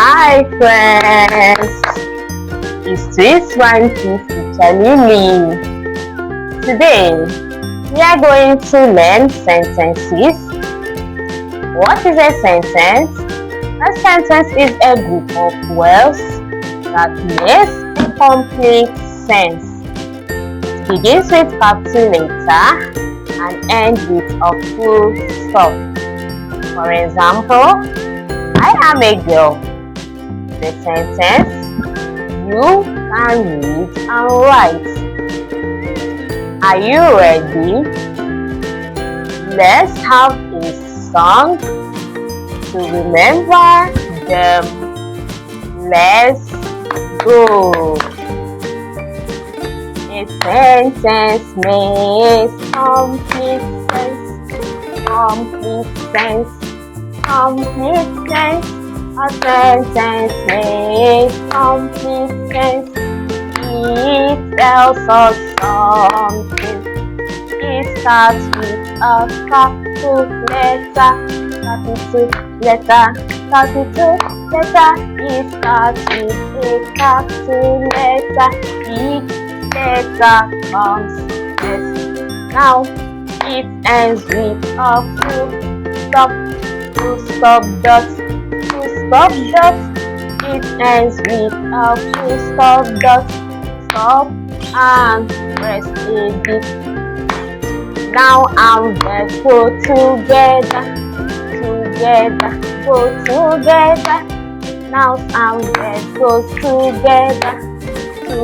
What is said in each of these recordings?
Hi friends, it's Swiss One Piece teacher Lily. Today, we are going to learn sentences. What is a sentence? A sentence is a group of words that makes a complete sense. It begins with capital letter and ends with a full stop. For example, I am a girl. The sentence, you can read and write. Are you ready? Let's have a song to remember them. Let's go. A sentence makes complete sense, complete sense, complete sense. A sentence makes complete sense. It tells us something. It starts with a capital letter. Capital letter. Capital letter. It starts with a capital letter. Each letter comes first. Now it ends with a full stop. Full stop dot. Stop dot. It ends with a full stop dot. Stop and press a bit. Now and verbs go together, together, go together. Now and verbs go together to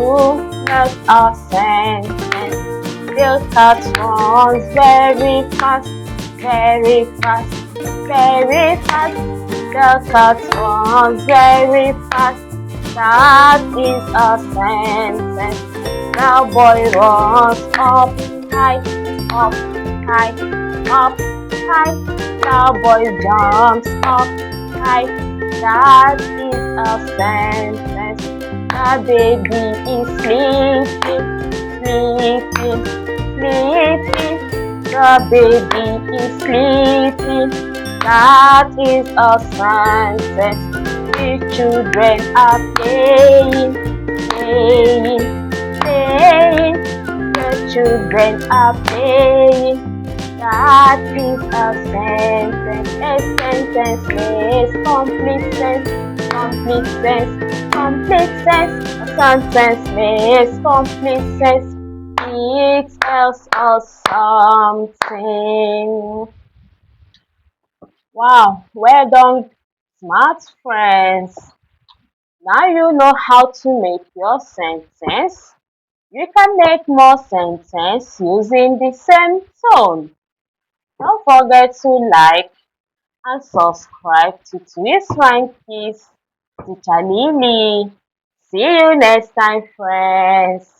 make a sentence. The cat runs very fast, very fast, very fast. The cat runs very fast. That is a sentence. The boy runs up high, up high, up high. The boy jumps up high. That is a sentence. The baby is sleeping, sleeping, sleeping. The baby is sleeping. That is a sentence. The children are playing, playing, playing. The children are playing. That is a sentence. A sentence makes complete sense, complete sense, complete sense. A sentence makes complete sense. It tells us something. Wow, well done, smart friends. Now you know how to make your sentence. You can make more sentences using the same tone. Don't forget to like and subscribe to Twist Kids Teacher Lily. See you next time, friends.